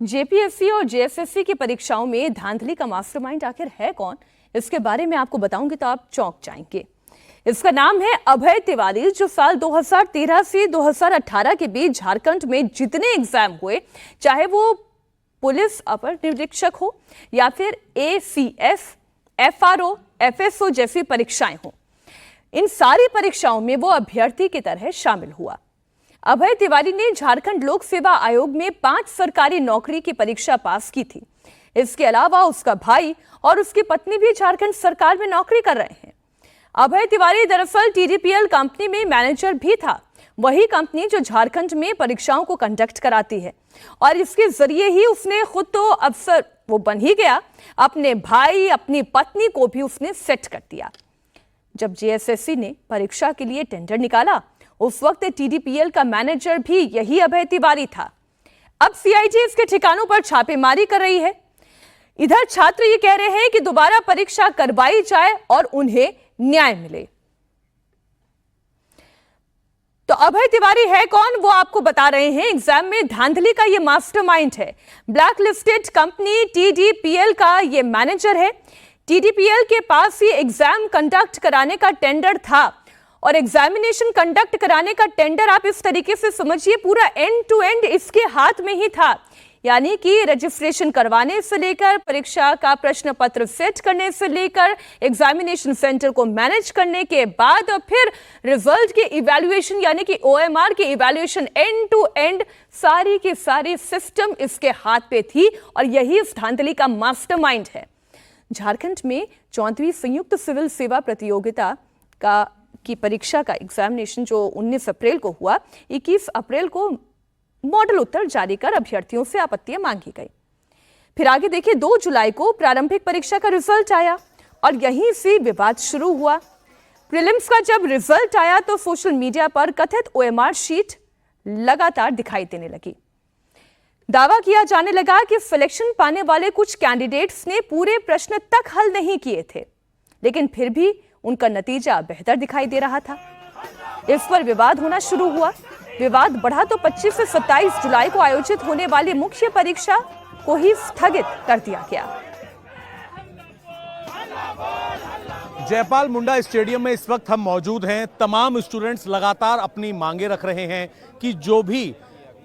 JPSC और JSSC की परीक्षाओं में धांधली का मास्टरमाइंड आखिर है कौन, इसके बारे में आपको बताऊंगी तो आप चौंक जाएंगे। इसका नाम है अभय तिवारी, जो साल 2013 से 2018 के बीच झारखंड में जितने एग्जाम हुए, चाहे वो पुलिस अपर निरीक्षक हो या फिर एसीएस, एफआरओ, एफएसओ जैसी परीक्षाएं हो, इन सारी परीक्षाओं में वो अभ्यर्थी की तरह शामिल हुआ। अभय तिवारी ने झारखंड लोक सेवा आयोग में 5 सरकारी नौकरी की परीक्षा पास की थी। इसके अलावा उसका भाई और उसकी पत्नी भी झारखंड सरकार में नौकरी कर रहे हैं। अभय तिवारी दरअसल टीडीपीएल कंपनी में मैनेजर भी था, वही कंपनी जो झारखंड में परीक्षाओं को कंडक्ट कराती है, और इसके जरिए ही उसने खुद तो अफसर वो बन ही गया, अपने भाई अपनी पत्नी को भी उसने सेट कर दिया। जब जेएसएससी ने परीक्षा के लिए टेंडर निकाला, उस वक्त टीडीपीएल का मैनेजर भी यही अभय तिवारी था। अब सीआईडी इसके ठिकानों पर छापेमारी कर रही है। इधर छात्र ये कह रहे हैं कि दोबारा परीक्षा करवाई जाए और उन्हें न्याय मिले। तो अभय तिवारी है कौन, वो आपको बता रहे हैं। एग्जाम में धांधली का ये मास्टरमाइंड है। ब्लैक लिस्टेड कंपनी टीडीपीएल का ये मैनेजर है। टीडीपीएल के पास ही एग्जाम कंडक्ट कराने का टेंडर था, और एग्जामिनेशन कंडक्ट कराने का टेंडर आप इस तरीके से समझिए, पूरा एंड टू एंड इसके हाथ में ही था। यानी कि रजिस्ट्रेशन करवाने से लेकर, परीक्षा का प्रश्न पत्र सेट करने से लेकर, एग्जामिनेशन सेंटर को मैनेज करने के बाद और फिर रिजल्ट की इवैल्यूएशन यानी कि ओएमआर की इवैल्यूएशन, एंड टू एंड सारी की सारी सिस्टम इसके हाथ पे थी, और यही इस धांधली का मास्टरमाइंड है। झारखंड में 34वीं संयुक्त सिविल सेवा प्रतियोगिता की परीक्षा का एग्जामिनेशन जो 19 अप्रैल को हुआ, 21 अप्रैल को मॉडल उत्तर जारी कर अभ्यर्थियों से आपत्तियां मांगी गई। फिर आगे देखिए, 2 जुलाई को प्रारंभिक परीक्षा का रिजल्ट आया और यहीं से विवाद शुरू हुआ। प्रीलिम्स का जब रिजल्ट आया तो सोशल मीडिया पर कथित ओएमआर शीट लगातार दिखाई देने लगी। दावा किया जाने लगा कि सिलेक्शन पाने वाले कुछ कैंडिडेट्स ने पूरे प्रश्न तक हल नहीं किए थे, लेकिन फिर भी उनका नतीजा बेहतर दिखाई दे रहा था। इस पर विवाद होना शुरू हुआ। विवाद बढ़ा तो 25 से 27 जुलाई को आयोजित होने वाली मुख्य परीक्षा को ही स्थगित कर दिया गया। जयपाल मुंडा स्टेडियम में इस वक्त हम मौजूद हैं। तमाम स्टूडेंट्स लगातार अपनी मांगे रख रहे हैं कि जो भी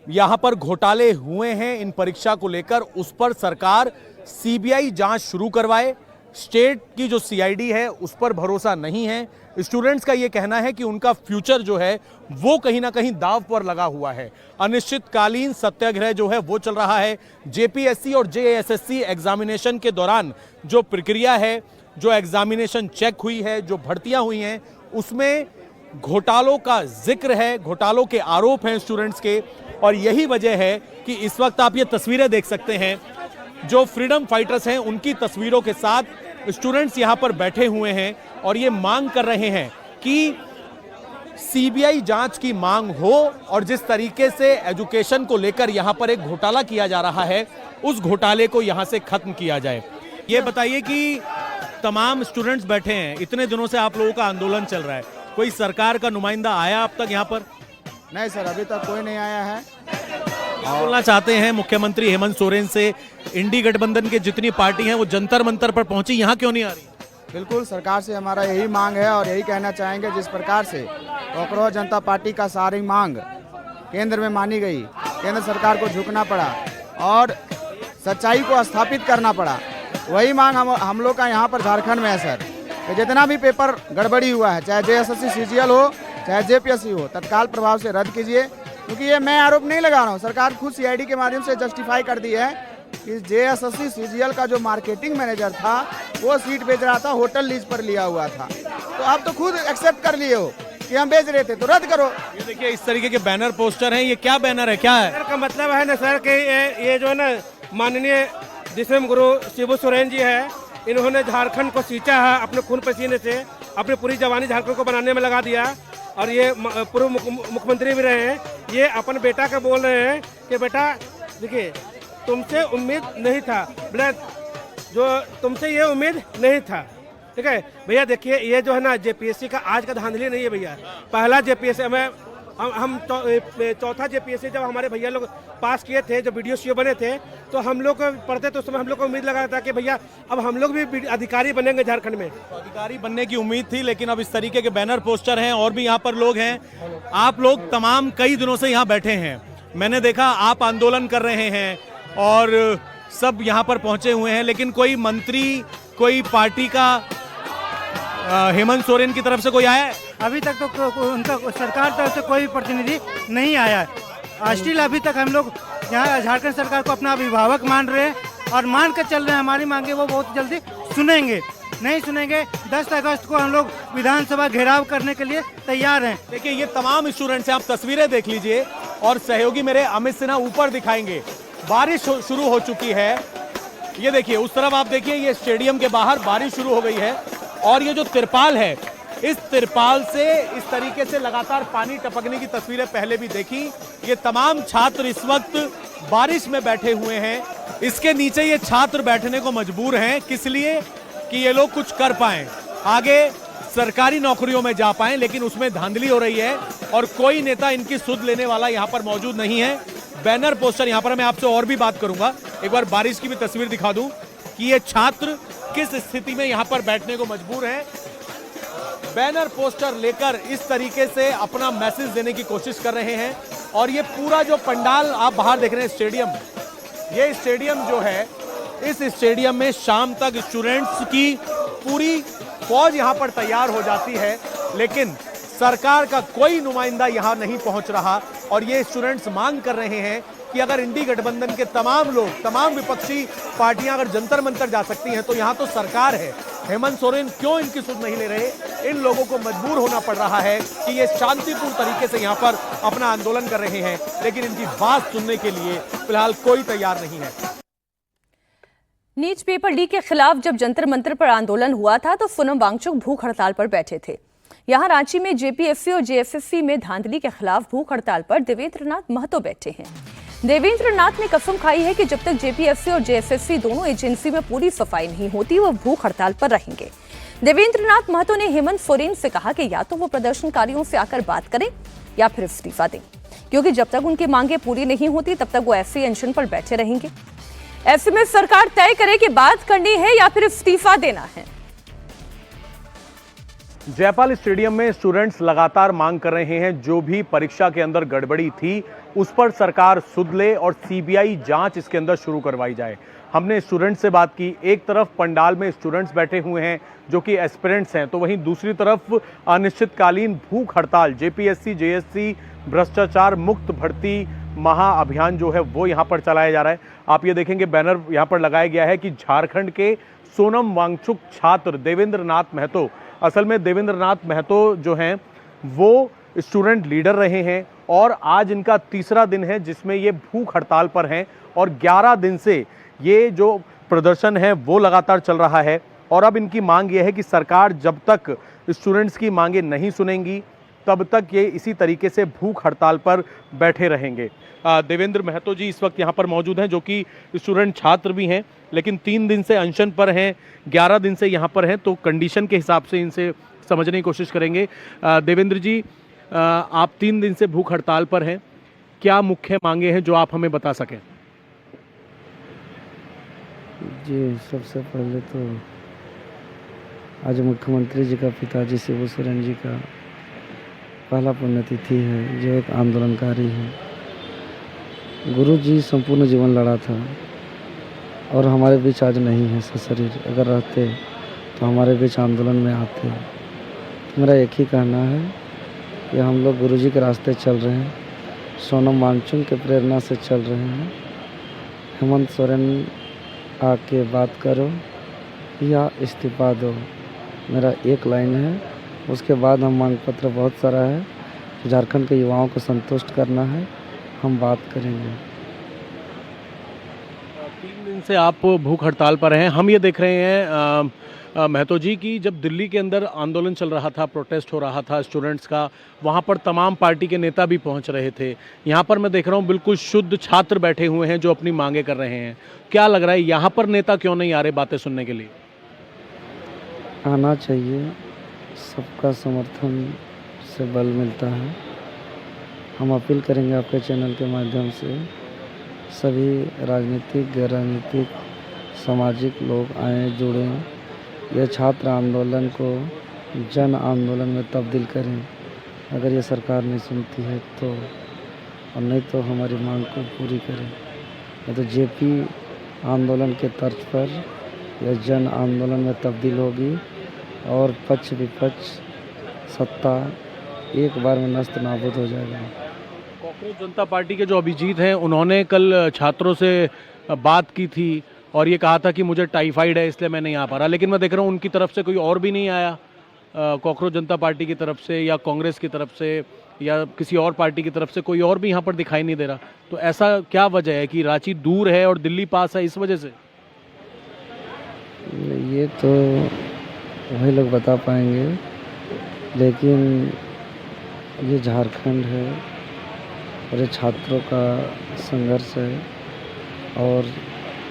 यहां पर घोटाले हुए हैं इन परीक्षा को लेकर, उस पर सरकार सीबीआई जांच शुरू करवाए। स्टेट की जो सीआईडी है उस पर भरोसा नहीं है। स्टूडेंट्स का यह कहना है कि उनका फ्यूचर जो है वो कहीं ना कहीं दांव पर लगा हुआ है। अनिश्चितकालीन सत्याग्रह जो है वो चल रहा है। जेपीएससी और जेएसएससी एग्जामिनेशन के दौरान जो प्रक्रिया है, जो एग्जामिनेशन चेक हुई है, जो भर्तियां हुई हैं, उसमें घोटालों का जिक्र है, घोटालों के आरोप हैं स्टूडेंट्स के। और यही वजह है कि इस वक्त आप ये तस्वीरें देख सकते हैं, जो फ्रीडम फाइटर्स हैं उनकी तस्वीरों के साथ स्टूडेंट्स यहां पर बैठे हुए हैं और ये मांग कर रहे हैं कि सीबीआई जांच की मांग हो, और जिस तरीके से एजुकेशन को लेकर यहां पर एक घोटाला किया जा रहा है, उस घोटाले को यहां से खत्म किया जाए। ये बताइए कि तमाम स्टूडेंट्स बैठे हैं, इतने दिनों से आप लोगों का आंदोलन चल रहा है, कोई सरकार का नुमाइंदा आया अब तक यहां पर? नहीं सर, अभी तक कोई नहीं आया है। बोलना चाहते हैं मुख्यमंत्री हेमंत सोरेन से, इंडी गठबंधन के जितनी पार्टी हैं वो जंतर मंतर पर पहुंची, यहाँ क्यों नहीं आ रही? बिल्कुल, सरकार से हमारा यही मांग है और यही कहना चाहेंगे, जिस प्रकार से कांग्रेस जनता पार्टी का सारी मांग केंद्र में मानी गई, केंद्र सरकार को झुकना पड़ा और सच्चाई को स्थापित करना पड़ा, वही मांग हम लोग का यहाँ पर झारखंड में है सर। कि जितना भी पेपर गड़बड़ी हुआ है, चाहे जेएसएससी सीजीएल हो चाहे जेपीएससी हो, तत्काल प्रभाव से रद्द कीजिए। क्योंकि ये मैं आरोप नहीं लगा रहा हूँ, सरकार खुद सीआईडी के माध्यम से जस्टिफाई कर दी है कि जेएसएससी सीजीएल का जो मार्केटिंग मैनेजर था वो सीट बेच रहा था, होटल लीज पर लिया हुआ था। तो आप तो खुद एक्सेप्ट कर लिए हो कि हम बेच रहे थे, तो रद्द करो। ये देखिए, इस तरीके के बैनर पोस्टर हैं। ये क्या बैनर है, क्या है? का मतलब है ना सर कि ये जो है ना, माननीय दिशम गुरु शिबू सोरेन जी है, इन्होंने झारखंड को सींचा है अपने खून पसीने से, अपनी पूरी जवानी झारखंड को बनाने में लगा दिया, और ये पूर्व मुख्यमंत्री भी रहे हैं। ये अपन बेटा का बोल रहे हैं कि बेटा देखिए, तुमसे उम्मीद नहीं था, बोले जो तुमसे ये उम्मीद नहीं था, ठीक है भैया। देखिए, ये जो है ना जेपीएससी का आज का धांधली नहीं है भैया। पहला जेपीएससी में हम चौथा जेपीएससी जब हमारे भैया लोग पास किए थे, जब वीडियो सीओ बने थे, तो हम लोग पढ़ते तो उस समय हम लोग को उम्मीद लगा था कि भैया अब हम लोग भी अधिकारी बनेंगे झारखंड में। अधिकारी बनने की उम्मीद थी, लेकिन अब इस तरीके के बैनर पोस्टर हैं और भी यहाँ पर लोग हैं। आप लोग तमाम कई दिनों से यहाँ बैठे हैं, मैंने देखा आप आंदोलन कर रहे हैं और सब यहाँ पर पहुंचे हुए हैं, लेकिन कोई मंत्री, कोई पार्टी का हेमंत सोरेन की तरफ से कोई आया है? अभी तक तो उनका सरकार तरफ से कोई प्रतिनिधि नहीं आया है। स्टिल अभी तक हम लोग यहाँ झारखंड सरकार को अपना अभिभावक मान रहे हैं और मान कर चल रहे हैं। हमारी मांगे वो बहुत जल्दी सुनेंगे, नहीं सुनेंगे 10 अगस्त को हम लोग विधानसभा घेराव करने के लिए तैयार हैं। देखिए ये तमाम स्टूडेंट्स हैं, आप तस्वीरें देख लीजिए और सहयोगी मेरे अमित सिन्हा ऊपर दिखाएंगे। बारिश शुरू हो चुकी है, ये देखिए उस तरफ आप देखिए, ये स्टेडियम के बाहर बारिश शुरू हो गई है और ये जो तिरपाल है, इस तिरपाल से इस तरीके से लगातार पानी टपकने की तस्वीरें पहले भी देखी। ये तमाम छात्र इस वक्त बारिश में बैठे हुए हैं, इसके नीचे ये छात्र बैठने को मजबूर हैं, किस लिए कि ये लोग कुछ कर पाएं, आगे सरकारी नौकरियों में जा पाएं, लेकिन उसमें धांधली हो रही है और कोई नेता इनकी सुध लेने वाला यहाँ पर मौजूद नहीं है। बैनर पोस्टर यहाँ पर मैं आपसे और भी बात करूंगा, एक बार बारिश की भी तस्वीर दिखा दूं कि ये छात्र किस स्थिति में यहाँ पर बैठने को मजबूर हैं। बैनर पोस्टर लेकर इस तरीके से अपना मैसेज देने की कोशिश कर रहे हैं और ये पूरा जो पंडाल आप बाहर देख रहे हैं स्टेडियम, ये स्टेडियम जो है, इस स्टेडियम में शाम तक स्टूडेंट्स की पूरी फौज यहाँ पर तैयार हो जाती है, लेकिन सरकार का कोई नुमाइंदा यहाँ नहीं पहुँच रहा और ये स्टूडेंट्स मांग कर रहे हैं कि अगर इंडी गठबंधन के तमाम लोग, तमाम विपक्षी पार्टियां अगर जंतर मंतर जा सकती हैं तो यहाँ तो सरकार है, हेमंत सोरेन क्यों इनकी सुध नहीं ले रहे। इन लोगों को मजबूर होना पड़ रहा है कि ये शांतिपूर्ण तरीके से यहाँ पर अपना आंदोलन कर रहे हैं, लेकिन इनकी बात सुनने के लिए फिलहाल कोई तैयार नहीं है। नीट पेपर लीक के खिलाफ जब जंतर मंतर पर आंदोलन हुआ था तो सोनम वांगचुक भूख हड़ताल पर बैठे थे। यहाँ रांची में जेपीएससी और जेएसएससी में धांधली के खिलाफ भूख हड़ताल पर देवेंद्र नाथ महतो बैठे हैं। देवेंद्र नाथ ने कसम खाई है कि जब तक जेपीएससी और जेएसएससी दोनों एजेंसी में पूरी सफाई नहीं होती वह भूख हड़ताल पर रहेंगे। देवेंद्र नाथ महतो ने हेमंत सोरेन से कहा कि या तो वो प्रदर्शनकारियों से आकर बात करें या फिर इस्तीफा दें, क्योंकि जब तक उनकी मांगे पूरी नहीं होती तब तक वो ऐसे अनशन पर बैठे रहेंगे। ऐसे में सरकार तय करे कि बात करनी है या फिर इस्तीफा देना है। जयपाल स्टेडियम में स्टूडेंट्स लगातार मांग कर रहे हैं, जो भी परीक्षा के अंदर गड़बड़ी थी उस पर सरकार सुध ले और सीबीआई जांच इसके अंदर शुरू करवाई जाए। हमने स्टूडेंट्स से बात की, एक तरफ पंडाल में स्टूडेंट्स बैठे हुए हैं जो कि एस्पिरेंट्स हैं, तो वहीं दूसरी तरफ अनिश्चितकालीन भूख हड़ताल, जेपीएससी जेएससी भ्रष्टाचार मुक्त भर्ती महाअभियान जो है वो यहाँ पर चलाया जा रहा है। आप ये देखेंगे बैनर यहाँ पर लगाया गया है कि झारखंड के सोनम वांगचुक छात्र देवेंद्र नाथ महतो, असल में देवेंद्र नाथ महतो जो हैं वो स्टूडेंट लीडर रहे हैं और आज इनका तीसरा दिन है जिसमें ये भूख हड़ताल पर हैं और 11 दिन से ये जो प्रदर्शन है वो लगातार चल रहा है और अब इनकी मांग ये है कि सरकार जब तक स्टूडेंट्स की मांगे नहीं सुनेंगी तब तक ये इसी तरीके से भूख हड़ताल पर बैठे रहेंगे। देवेंद्र महतो जी इस वक्त यहाँ पर मौजूद हैं, जो कि स्टूडेंट छात्र भी हैं, लेकिन 3 दिन से अनशन पर हैं, 11 दिन से यहाँ पर हैं, तो कंडीशन के हिसाब से इनसे समझने की कोशिश करेंगे। देवेंद्र जी, आप 3 दिन से भूख हड़ताल पर हैं, क्या मुख्य मांगे हैं जो आप हमें बता सकें? जी, सबसे पहले तो आज मुख्यमंत्री जी का पिताजी शिबू सोरेन जी का पहला पुण्यतिथि है, जो एक आंदोलनकारी है। गुरु जी संपूर्ण जीवन लड़ा था और हमारे बीच आज नहीं है सशरीर। अगर रहते तो हमारे बीच आंदोलन में आते। तो मेरा एक ही कहना है कि हम लोग गुरु जी के रास्ते चल रहे हैं, सोनम वांगचुक के प्रेरणा से चल रहे हैं। हेमंत सोरेन आके बात करो या इस्तीफा दो, मेरा एक लाइन है। उसके बाद हम मांग पत्र बहुत सारा है, झारखंड के युवाओं को संतुष्ट करना है, हम बात करेंगे। 3 दिन से आप भूख हड़ताल पर हैं। हम ये देख रहे हैं महतो जी की जब दिल्ली के अंदर आंदोलन चल रहा था, प्रोटेस्ट हो रहा था स्टूडेंट्स का, वहाँ पर तमाम पार्टी के नेता भी पहुँच रहे थे। यहाँ पर मैं देख रहा हूँ बिल्कुल शुद्ध छात्र बैठे हुए हैं जो अपनी मांगे कर रहे हैं। क्या लग रहा है यहाँ पर नेता क्यों नहीं आ रहे बातें सुनने के लिए? आना चाहिए, सबका समर्थन से बल मिलता है। हम अपील करेंगे आपके चैनल के माध्यम से सभी राजनीतिक, गैर राजनीतिक, सामाजिक लोग आएँ, जुड़ें, यह छात्र आंदोलन को जन आंदोलन में तब्दील करें। अगर ये सरकार नहीं सुनती है तो, और नहीं तो हमारी मांग को पूरी करें। नहीं तो जेपी आंदोलन के तर्ज पर यह जन आंदोलन में तब्दील होगी और पक्ष विपक्ष सत्ता एक बार में नष्ट नाबूद हो जाएगा। कांग्रेस जनता पार्टी के जो अभिजीत हैं उन्होंने कल छात्रों से बात की थी और ये कहा था कि मुझे टाइफाइड है इसलिए मैं नहीं आ पा रहा, लेकिन मैं देख रहा हूँ उनकी तरफ से कोई और भी नहीं आया, कांग्रेस जनता पार्टी की तरफ से या कांग्रेस की तरफ से या किसी और पार्टी की तरफ से कोई और भी यहाँ पर दिखाई नहीं दे रहा। तो ऐसा क्या वजह है कि रांची दूर है और दिल्ली पास है, इस वजह से? ये तो वही लोग बता पाएंगे, लेकिन ये झारखंड है और ये छात्रों का संघर्ष है और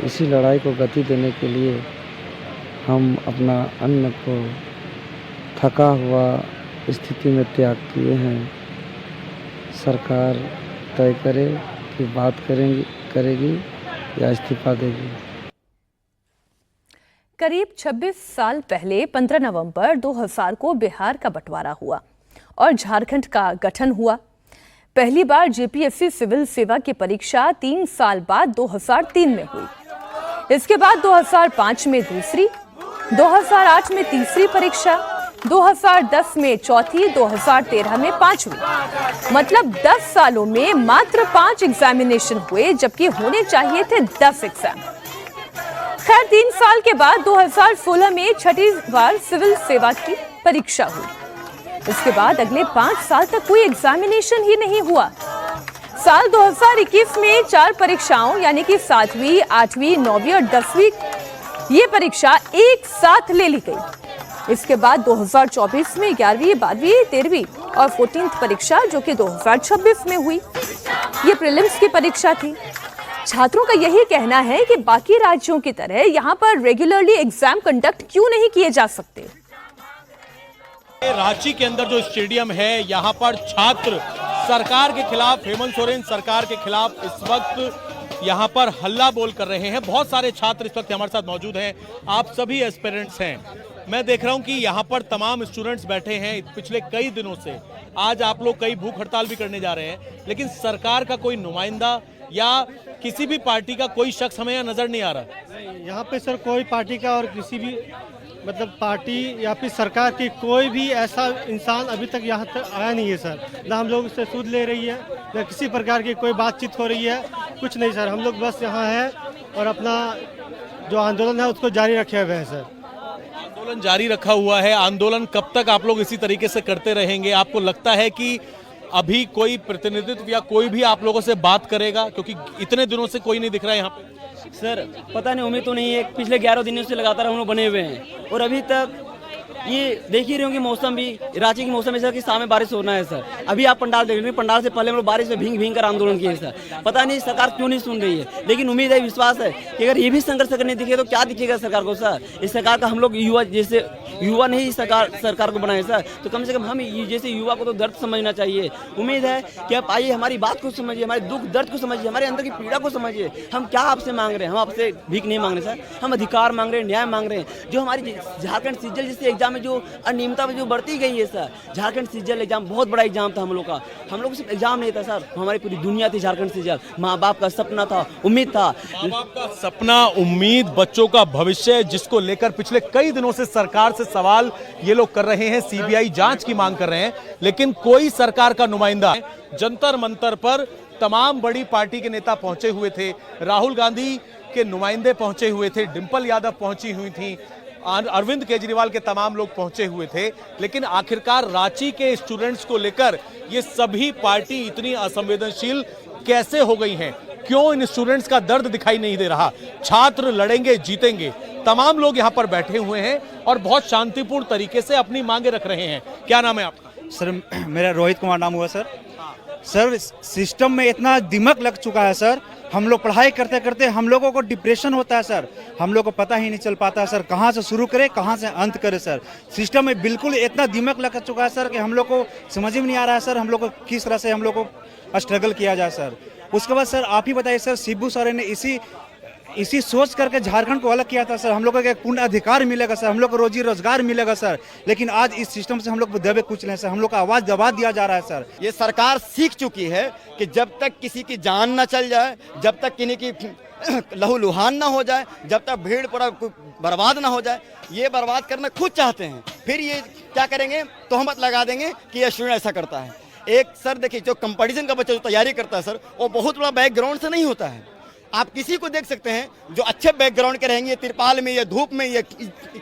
इसी लड़ाई को गति देने के लिए हम अपना अन्न को थका हुआ स्थिति में त्याग किए हैं। सरकार तय करे कि बात करेगी या इस्तीफा देगी। करीब 26 साल पहले 15 नवंबर 2000 को बिहार का बंटवारा हुआ और झारखंड का गठन हुआ। पहली बार जेपीएससी सिविल सेवा की परीक्षा 3 साल बाद 2003 में हुई। इसके बाद 2005 में दूसरी, 2008 में तीसरी परीक्षा, 2010 में चौथी, 2013 में पांचवी। मतलब 10 सालों में मात्र 5 एग्जामिनेशन हुए, जबकि होने चाहिए थे 10 एग्जाम। खैर 3 साल के बाद 2016 में छठी बार सिविल सेवा की परीक्षा हुई। इसके बाद अगले 5 साल तक कोई एग्जामिनेशन ही नहीं हुआ। साल 2021 में 4 परीक्षाओं यानी कि 7वीं, 8वीं, 9वीं और 10वीं ये परीक्षा एक साथ ले ली गई। इसके बाद 2024 में 11वीं, 12वीं, 13वीं और 14th परीक्षा जो कि 2026 में हुई। ये प्रीलिम्स की परीक्षा थी। छात्रों का यही कहना है कि बाकी राज्यों की तरह यहाँ पर रेगुलरली एग्जाम कंडक्ट क्यों नहीं किए जा सकते। रांची के अंदर जो स्टेडियम है यहाँ पर छात्र सरकार के खिलाफ, हेमंत सोरेन सरकार के खिलाफ इस वक्त यहाँ पर हल्ला बोल कर रहे हैं। बहुत सारे छात्र इस वक्त हमारे साथ मौजूद हैं। आप सभी एस्पिरेंट्स हैं। मैं देख रहा हूं कि यहाँ पर तमाम स्टूडेंट्स बैठे हैं पिछले कई दिनों से। आज आप लोग कई भूख हड़ताल भी करने जा रहे हैं, लेकिन सरकार का कोई नुमाइंदा या किसी भी पार्टी का कोई शख्स हमें यहाँ नजर नहीं आ रहा। यहाँ पे सर कोई पार्टी का और किसी भी मतलब पार्टी या फिर सरकार की कोई भी ऐसा इंसान अभी तक यहाँ तक आया नहीं है सर। ना हम लोग उससे सूद ले रही है, ना किसी प्रकार की कोई बातचीत हो रही है, कुछ नहीं सर। हम लोग बस यहाँ है और अपना जो आंदोलन है उसको जारी रखे हुए हैं सर। आंदोलन जारी रखा हुआ है। आंदोलन कब तक आप लोग इसी तरीके से करते रहेंगे? आपको लगता है कि अभी कोई प्रतिनिधित्व या कोई भी आप लोगों से बात करेगा? क्योंकि इतने दिनों से कोई नहीं दिख रहा है यहाँ पे। सर पता नहीं, उम्मीद तो नहीं है। पिछले 11 दिनों से लगातार हम लोग बने हुए हैं और अभी तक ये देख ही रहे होंगे मौसम भी, रांची की मौसम ऐसा कि सामने बारिश होना है सर। अभी आप पंडाल देख रहे हैं, पंडाल से पहले हम लोग बारिश में भींग कर आंदोलन किए सर। पता नहीं सरकार क्यों नहीं सुन रही है, लेकिन उम्मीद है, विश्वास है कि अगर ये भी संघर्ष करने दिखे तो क्या दिखेगा सरकार को सर। इस सरकार का हम लोग युवा, जैसे युवा ने ही सरकार को बनाए सर, तो कम से कम हम जैसे युवा को तो दर्द समझना चाहिए। उम्मीद है कि आप आइए, हमारी बात को समझिए, हमारे दुख दर्द को समझिए, हमारे अंदर की पीड़ा को समझिए। हम क्या आपसे मांग रहे हैं? हम आपसे भीख नहीं मांग रहे सर, हम अधिकार मांग रहे हैं, न्याय मांग रहे हैं। जो हमारी झारखंड सीजल जैसे एग्जाम में जो अनियमितता जो बढ़ती गई है सर, झारखंड सीजल एग्जाम बहुत बड़ा एग्जाम था हम लोग का। हम लोग सिर्फ एग्जाम नहीं था सर, हमारी पूरी दुनिया थी झारखंड सीजल। माँ बाप का सपना था, उम्मीद था। माँ बाप का सपना, उम्मीद, बच्चों का भविष्य, जिसको लेकर पिछले कई दिनों से सरकार से सवाल ये लोग कर रहे हैं, सीबीआई जांच की मांग कर रहे हैं, लेकिन कोई सरकार का नुमाइंदा। जंतर मंतर पर तमाम बड़ी पार्टी के नेता पहुंचे हुए थे, राहुल गांधी के नुमाइंदे पहुंचे हुए थे, डिंपल यादव पहुंची हुई थी, अरविंद केजरीवाल के तमाम लोग पहुंचे हुए थे। लेकिन आखिरकार रांची के स्टूडेंट्स को लेकर ये सभी पार्टी इतनी असंवेदनशील कैसे हो गई हैं? क्यों इन स्टूडेंट्स का दर्द दिखाई नहीं दे रहा? छात्र लड़ेंगे, जीतेंगे। तमाम लोग यहाँ पर बैठे हुए हैं और बहुत शांतिपूर्ण तरीके से अपनी मांगे रख रहे हैं। क्या नाम है आपका? सर मेरा रोहित कुमार नाम हुआ सर। सर सिस्टम में इतना दिमाग लग चुका है सर, हम लोग पढ़ाई करते करते हम लोगों को डिप्रेशन होता है सर, हम लोग को पता ही नहीं चल पाता है सर कहाँ से शुरू करें कहाँ से अंत करें सर। सिस्टम में बिल्कुल इतना दिमाग लग चुका है सर कि हम लोग को समझ में नहीं आ रहा है सर हम लोग को किस तरह से हम लोग को स्ट्रगल किया जाए सर। उसके बाद सर आप ही बताइए सर, शिबू सोरेन ने इसी सोच करके झारखंड को अलग किया था सर, हम लोग को एक पूर्ण अधिकार मिलेगा सर, हम लोग को रोजी रोजगार मिलेगा सर, लेकिन आज इस सिस्टम से हम लोग दबे कुछ नहीं सर, हम लोग का आवाज दबा दिया जा रहा है सर। ये सरकार सीख चुकी है कि जब तक किसी की जान न चल जाए, जब तक किसी की लहूलुहान ना हो जाए, जब तक भीड़ पूरा बर्बाद ना हो जाए, ये बर्बाद करना खुद चाहते हैं। फिर ये क्या करेंगे, तोहमत लगा देंगे कि यह स्टूडेंट ऐसा करता है। एक सर देखिए, जो कंपटीशन का बच्चा जो तैयारी करता है सर, वो बहुत बड़ा बैकग्राउंड से नहीं होता है। आप किसी को देख सकते हैं जो अच्छे बैकग्राउंड के रहेंगे, तिरपाल में या धूप में या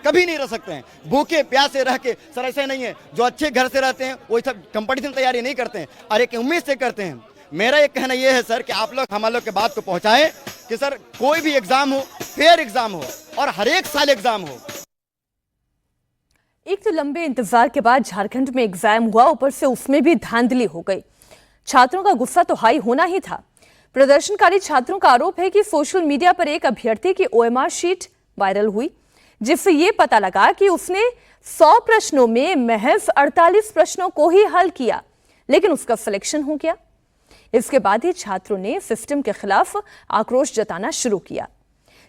कभी नहीं रह सकते हैं, भूखे प्यासे रह के सर, ऐसे नहीं है। जो अच्छे घर से रहते हैं वो सब कंपटीशन तैयारी नहीं करते हैं और एक उम्मीद से करते हैं। मेरा एक कहना यह है सर कि आप लोग हम लोग के बात को पहुंचाएं कि सर कोई भी एग्जाम हो, फेयर एग्जाम हो और हर एक साल एग्जाम हो। एक तो लंबे इंतजार के बाद झारखंड में एग्जाम हुआ, ऊपर से उसमें भी धांधली हो गई। छात्रों का गुस्सा तो हाई होना ही था। प्रदर्शनकारी छात्रों का आरोप है कि सोशल मीडिया पर एक अभ्यर्थी की OMR शीट वायरल हुई, जिससे यह पता लगा कि उसने 100 प्रश्नों में महज 48 प्रश्नों को ही हल किया, लेकिन उसका सिलेक्शन हो गया। इसके बाद ही छात्रों ने सिस्टम के खिलाफ आक्रोश जताना शुरू किया।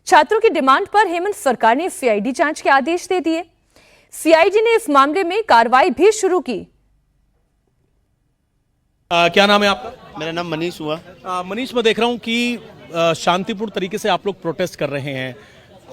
छात्रों की डिमांड पर हेमंत सरकार ने CID जांच के आदेश दे दिए। CID ने इस मामले में कार्रवाई भी शुरू की। क्या नाम है आपका? मेरा नाम मनीष हुआ। मनीष, मैं देख रहा हूं कि शांतिपूर्ण तरीके से आप लोग प्रोटेस्ट कर रहे हैं।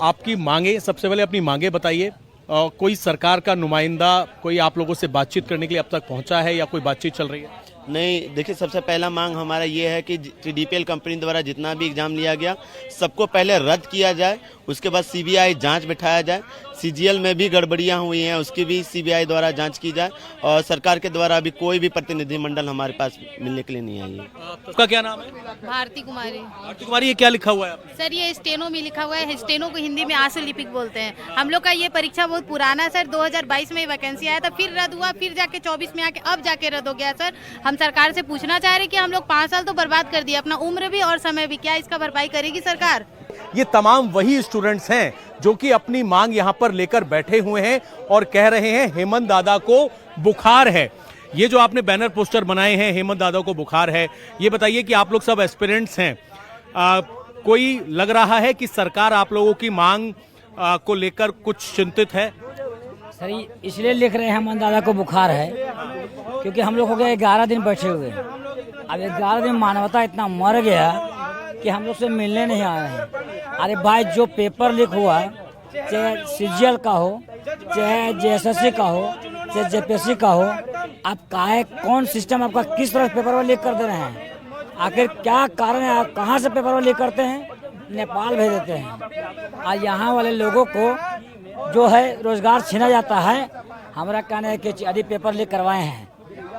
आपकी मांगे, सबसे पहले अपनी मांगे बताइए। कोई सरकार का नुमाइंदा कोई आप लोगों से बातचीत करने के लिए अब तक पहुंचा है या कोई बातचीत चल रही है? नहीं, देखिए, सबसे पहला मांग हमारा ये है कि TDPL कंपनी द्वारा जितना भी एग्जाम लिया गया सबको पहले रद्द किया जाए, उसके बाद CBI जांच बिठाया जाए। CGL में भी गड़बड़ियां हुई हैं, उसकी भी CBI द्वारा जांच की जाए और सरकार के द्वारा अभी कोई भी प्रतिनिधिमंडल हमारे पास मिलने के लिए नहीं आई है। आपका क्या नाम है? भारती कुमारी। भारती कुमारी, ये क्या लिखा हुआ है आपने? सर, ये स्टेनो में लिखा हुआ है। स्टेनो को हिंदी में आशु लिपिक बोलते हैं। हम लोग का ये परीक्षा बहुत पुराना है सर, 2022 में वैकेंसी आया था, फिर रद्द हुआ, फिर जाके 24 में आके अब जाके रद्द हो गया सर। हम सरकार से पूछना चाह रहे कि हम लोग 5 साल तो बर्बाद कर दिया, अपना उम्र भी और समय भी, क्या इसका भरपाई करेगी सरकार? ये तमाम वही स्टूडेंट्स हैं जो कि अपनी मांग यहां पर लेकर बैठे हुए हैं और कह रहे हैं हेमंत दादा को बुखार है। ये जो आपने बैनर पोस्टर बनाए हैं, हेमंत दादा को बुखार है, ये बताइए कि आप लोग सब एस्पिरेंट्स हैं, कोई लग रहा है कि सरकार आप लोगों की मांग को लेकर कुछ चिंतित है? सर, इसलिए लिख रहे हैं हेमंत दादा को बुखार है क्योंकि हम लोग हो गए 11 दिन बैठे हुए। अब 11 दिन मानवता इतना मर गया कि हम लोग से मिलने नहीं आ रहे हैं। अरे भाई, जो पेपर लीक हुआ, चाहे CGL का हो, चाहे JSSC का हो, चाहे JPSC का हो, आप कौन सिस्टम आपका किस तरह पेपर लीक कर दे रहे हैं? आखिर क्या कारण है? आप कहाँ से पेपर लीक करते हैं? नेपाल भेज देते हैं और यहाँ वाले लोगों को जो है रोजगार छीना जाता है। हमारा कहना है कि यदि पेपर लीक करवाए हैं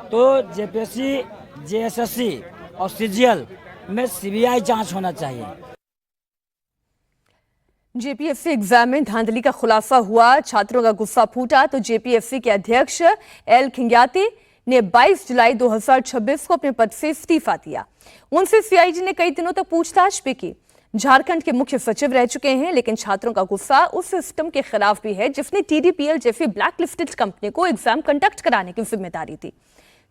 तो JPSC, JSSC और CGL में CBI जांच होना चाहिए। JPSC एग्जाम में धांधली का खुलासा हुआ, छात्रों का गुस्सा फूटा तो JPSC के अध्यक्ष L खिंग्याती ने 22 जुलाई 2026 को अपने पद से इस्तीफा दिया। उनसे CID ने कई दिनों तक पूछताछ भी की। झारखंड के मुख्य सचिव रह चुके हैं, लेकिन छात्रों का गुस्सा उस सिस्टम के खिलाफ भी है जिसने TDPL जैसी ब्लैक लिस्टेड कंपनी को एग्जाम कंडक्ट कराने की जिम्मेदारी दी।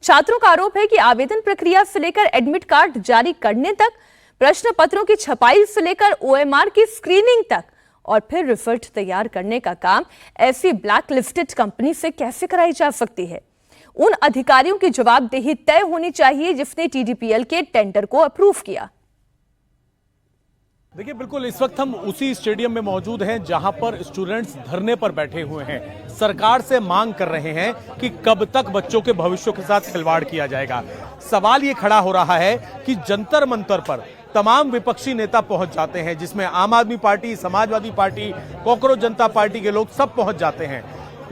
छात्रों का आरोप है कि आवेदन प्रक्रिया से लेकर एडमिट कार्ड जारी करने तक, प्रश्न पत्रों की छपाई से लेकर OMR की स्क्रीनिंग तक और फिर रिजल्ट तैयार करने का काम ऐसी ब्लैक लिस्टेड कंपनी से कैसे कराई जा सकती है? उन अधिकारियों की जवाबदेही तय होनी चाहिए जिसने TDPL के टेंडर को अप्रूव किया। देखिए, बिल्कुल इस वक्त हम उसी स्टेडियम में मौजूद हैं जहां पर स्टूडेंट्स धरने पर बैठे हुए हैं। सरकार से मांग कर रहे हैं कि कब तक बच्चों के भविष्य के साथ खिलवाड़ किया जाएगा। सवाल ये खड़ा हो रहा है कि जंतर मंतर पर तमाम विपक्षी नेता पहुंच जाते हैं, जिसमें आम आदमी पार्टी, समाजवादी पार्टी, कॉकरोच जनता पार्टी के लोग सब पहुंच जाते हैं,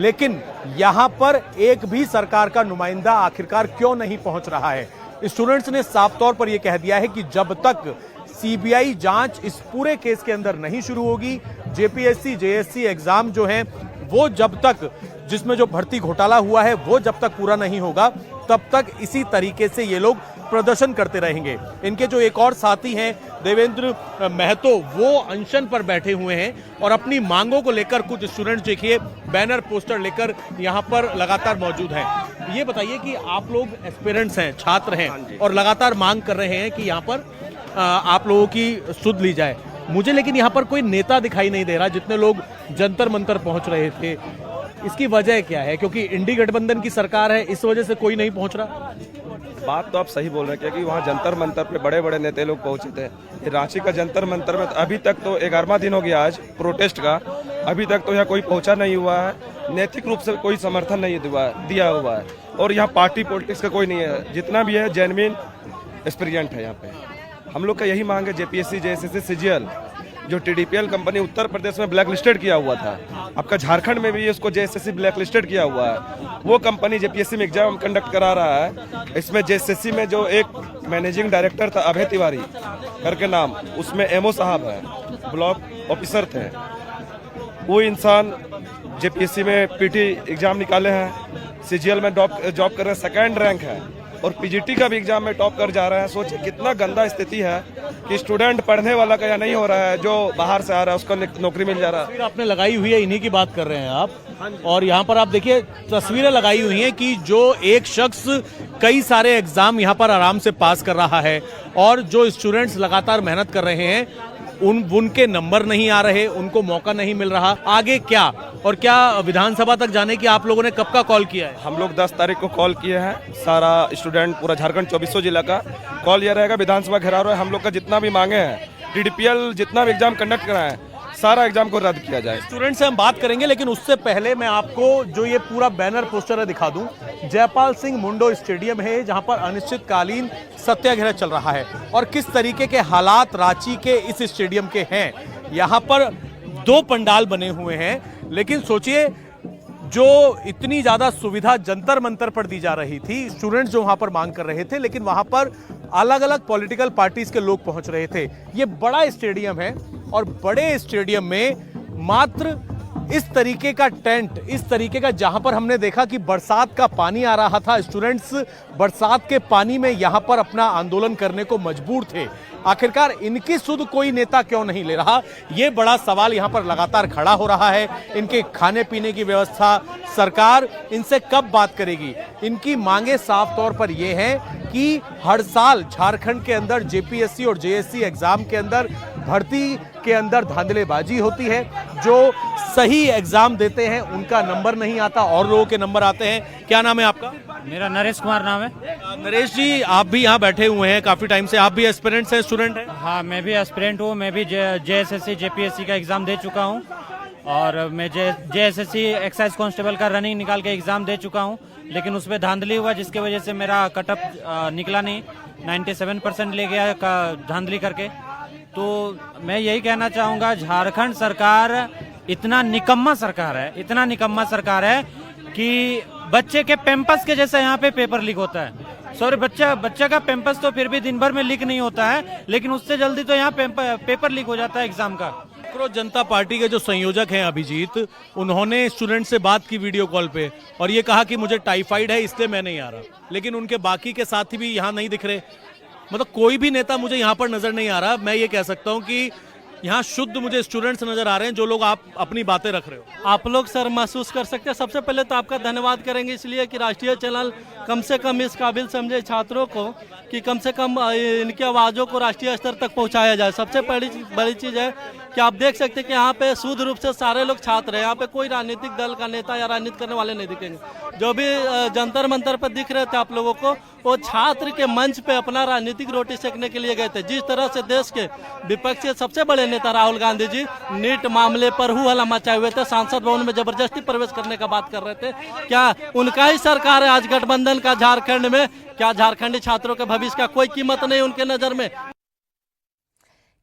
लेकिन यहां पर एक भी सरकार का नुमाइंदा आखिरकार क्यों नहीं पहुंच रहा है? स्टूडेंट्स ने साफ तौर पर यह कह दिया है कि जब तक CBI जांच इस पूरे केस के अंदर नहीं शुरू होगी, JPSC, JSC एग्जाम जो है वो जब तक, जिसमें जो भर्ती घोटाला हुआ है वो जब तक पूरा नहीं होगा, तब तक इसी तरीके से ये लोग प्रदर्शन करते रहेंगे। इनके जो एक और साथी हैं देवेंद्र महतो, वो अनशन पर बैठे हुए हैं और अपनी मांगों को लेकर कुछ स्टूडेंट्स देखिए बैनर पोस्टर लेकर यहाँ पर लगातार मौजूद हैं। ये बताइए कि आप लोग एस्पिरेंट्स हैं, छात्र हैं और लगातार मांग कर रहे हैं कि यहाँ पर आप लोगों की सुध ली जाए। मुझे लेकिन यहाँ पर कोई नेता दिखाई नहीं दे रहा। जितने लोग जंतर मंतर पहुंच रहे थे, इसकी वजह क्या है? क्योंकि इंडी गठबंधन की सरकार है, इस वजह से कोई नहीं पहुंच रहा। बात तो आप सही बोल रहे हैं, क्योंकि वहाँ जंतर मंतर पे बड़े बड़े नेता लोग पहुंचे थे। रांची का जंतर मंतर में अभी तक तो 11वां दिन हो गया आज प्रोटेस्ट का, अभी तक तो यहाँ कोई पहुंचा नहीं हुआ है। नैतिक रूप से कोई समर्थन नहीं दिया हुआ है और यहाँ पार्टी पॉलिटिक्स का कोई नहीं है। जितना भी है जेन्युइन एस्पिरेंट है यहाँ पे। हम लोग का यही मांग है जेपीएससी, जेएसएससी, सीजीएल जो टीडीपीएल कंपनी उत्तर प्रदेश में ब्लैक लिस्टेड किया हुआ था, आपका झारखंड में भी इसको जेएसएससी ब्लैक लिस्टेड किया हुआ है। वो कंपनी जेपीएससी में एग्जाम कंडक्ट करा रहा है। इसमें जेएसएससी में जो एक मैनेजिंग डायरेक्टर था अभय तिवारी करके नाम, उसमें एमओ साहब है, ब्लॉक ऑफिसर थे। वो इंसान जेपीएससी में पीटी एग्जाम निकाले हैं, सीजीएल में जॉब कर रहे हैं, 2nd रैंक है और पीजीटी का भी एग्जाम में टॉप कर जा रहा है। सोचिए कितना गंदा स्थिति है कि स्टूडेंट पढ़ने वाला का या नहीं हो रहा है, जो बाहर से आ रहा है उसको नौकरी मिल जा रहा है। तस्वीर आपने लगाई हुई है, इन्हीं की बात कर रहे हैं आप। और यहाँ पर आप देखिए तस्वीरें लगाई हुई हैं कि जो एक शख्स कई सारे एग्जाम यहाँ पर आराम से पास कर रहा है और जो स्टूडेंट्स लगातार मेहनत कर रहे हैं उनके नंबर नहीं आ रहे, उनको मौका नहीं मिल रहा। आगे क्या? और क्या विधानसभा तक जाने की आप लोगों ने कब का कॉल किया है? हम लोग 10 तारीख को कॉल किए हैं। सारा स्टूडेंट पूरा झारखंड 2400 जिला का कॉल ये रहेगा, विधानसभा घेराव है। हम लोग का जितना भी मांगे हैं, टीडीपीएल जितना भी एग्जाम कंडक्ट कराए हैं, सारा एग्जाम को रद्द किया जाए। स्टूडेंट से हम बात करेंगे, लेकिन उससे पहले मैं आपको जो ये पूरा बैनर पोस्टर है दिखा दूं। जयपाल सिंह मुंडो स्टेडियम है जहां पर अनिश्चितकालीन सत्याग्रह चल रहा है और किस तरीके के हालात रांची के इस स्टेडियम के हैं। यहां पर 2 पंडाल बने हुए हैं, लेकिन सोचिए जो इतनी ज्यादा सुविधा जंतर मंतर पर दी जा रही थी, स्टूडेंट्स जो वहां पर मांग कर रहे थे, लेकिन वहां पर अलग अलग पॉलिटिकल पार्टीज के लोग पहुंच रहे थे। ये बड़ा स्टेडियम है और बड़े स्टेडियम में मात्र इस तरीके का टेंट, इस तरीके का, जहां पर हमने देखा कि बरसात का पानी आ रहा था, स्टूडेंट्स बरसात के पानी में यहां पर अपना आंदोलन करने को मजबूर थे। आखिरकार इनकी सुध कोई नेता क्यों नहीं ले रहा, यह बड़ा सवाल यहां पर लगातार खड़ा हो रहा है। इनके खाने पीने की व्यवस्था सरकार इनसे कब बात करेगी? इनकी मांगे साफ तौर पर यह हैं कि हर साल झारखंड के अंदर जेपीएससी और जेएससी एग्जाम के अंदर भर्ती के अंदर धांधलेबाजी होती है। जो सही एग्जाम देते हैं उनका नंबर नहीं आता और लोगों के नंबर आते हैं। क्या नाम है आपका? मेरा नरेश कुमार नाम है। नरेश जी, आप भी यहाँ बैठे हुए हैं काफी टाइम से, आप भी एस्पिरेंट्स हैं, स्टूडेंट हैं? हाँ, मैं भी एस्पिरेंट हूँ। मैं भी जेएसएससी जेपीएससी का एग्जाम दे चुका हूँ और मैं जेएसएससी एक्साइज कांस्टेबल का रनिंग निकाल के एग्जाम दे चुका हूँ, लेकिन उसमें धांधली हुआ जिसकी वजह से मेरा कटअप निकला नहीं, 97% ले गया धांधली करके। तो मैं यही कहना चाहूँगा, झारखंड सरकार इतना निकम्मा सरकार है कि बच्चे के पैम्पस के जैसा यहाँ पे पेपर लीक होता है। सॉरी, बच्चा का पैम्पस तो फिर भी दिन भर में लीक नहीं होता है, लेकिन उससे जल्दी तो यहाँ पेपर लीक हो जाता है एग्जाम का। जनता पार्टी के जो संयोजक हैं अभिजीत, उन्होंने स्टूडेंट से बात की वीडियो कॉल पे और ये कहा कि मुझे टाइफाइड है इसलिए मैं नहीं आ रहा, लेकिन उनके बाकी के साथी भी यहाँ नहीं दिख रहे। मतलब कोई भी नेता मुझे यहाँ पर नजर नहीं आ रहा। मैं ये कह सकता हूँ कि यहाँ शुद्ध मुझे स्टूडेंट्स नजर आ रहे हैं, जो लोग आप अपनी बातें रख रहे हो। आप लोग सर महसूस कर सकते हैं। सबसे पहले तो आपका धन्यवाद करेंगे इसलिए कि राष्ट्रीय चैनल कम से कम इस काबिल समझे छात्रों को कि कम से कम इनकी आवाज़ों को राष्ट्रीय स्तर तक पहुंचाया जाए। सबसे बड़ी चीज़ है कि आप देख सकते हैं कि यहाँ पे शुद्ध रूप से सारे लोग छात्र हैं। यहाँ पे कोई राजनीतिक दल का नेता या राजनीति करने वाले नहीं दिखेंगे। जो भी जंतर मंतर पर दिख रहे थे आप लोगों को, वो छात्र के मंच पे अपना राजनीतिक रोटी सेकने के लिए गए थे। जिस तरह से देश के विपक्ष के सबसे बड़े नेता राहुल गांधी जी नीट मामले पर हल्ला मचाए हुए थे, सांसद भवन में जबरदस्ती प्रवेश करने का बात कर रहे थे। क्या उनका ही सरकार है आज गठबंधन का झारखंड में? क्या झारखंडी छात्रों के भविष्य का कोई कीमत नहीं उनके नजर में?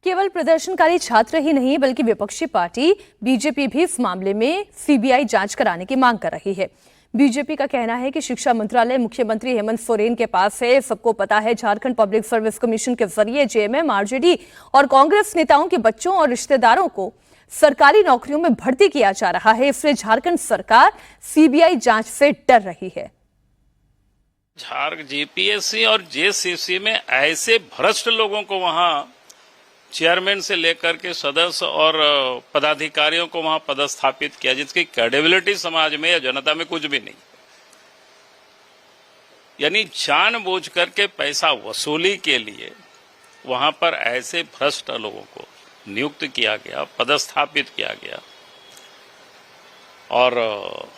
केवल प्रदर्शनकारी छात्र ही नहीं बल्कि विपक्षी पार्टी बीजेपी भी इस मामले में सीबीआई जांच कराने की मांग कर रही है। बीजेपी का कहना है कि शिक्षा मंत्रालय मुख्यमंत्री हेमंत सोरेन के पास है। सबको पता है झारखंड पब्लिक सर्विस कमीशन के जरिए जेएमएम, आरजेडी और कांग्रेस नेताओं के बच्चों और रिश्तेदारों को सरकारी नौकरियों में भर्ती किया जा रहा है, इसलिए झारखंड सरकार सीबीआई जांच से डर रही है। जीपीएससी और जेसीसी में ऐसे भ्रष्ट लोगों को वहां चेयरमैन से लेकर के सदस्य और पदाधिकारियों को वहां पदस्थापित किया जिसकी क्रेडिबिलिटी समाज में या जनता में कुछ भी नहीं। यानी जानबूझ करके पैसा वसूली के लिए वहां पर ऐसे भ्रष्ट लोगों को नियुक्त किया गया, पदस्थापित किया गया। और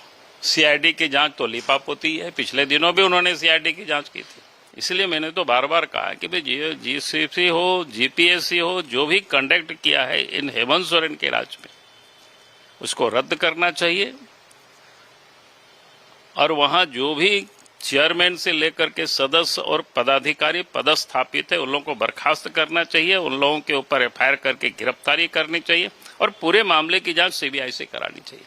सीआईडी की जांच तो लिपापोती है। पिछले दिनों भी उन्होंने सीआईडी की जांच की थी। इसलिए मैंने तो बार बार कहा कि भाई जीसीसी हो, जीपीएससी हो, जो भी कंडक्ट किया है इन हेमंत सोरेन के राज में, उसको रद्द करना चाहिए। और वहां जो भी चेयरमैन से लेकर के सदस्य और पदाधिकारी पदस्थापित है उन लोगों को बर्खास्त करना चाहिए, उन लोगों के ऊपर एफआईआर करके गिरफ्तारी करनी चाहिए और पूरे मामले की जांच सीबीआई से करानी चाहिए।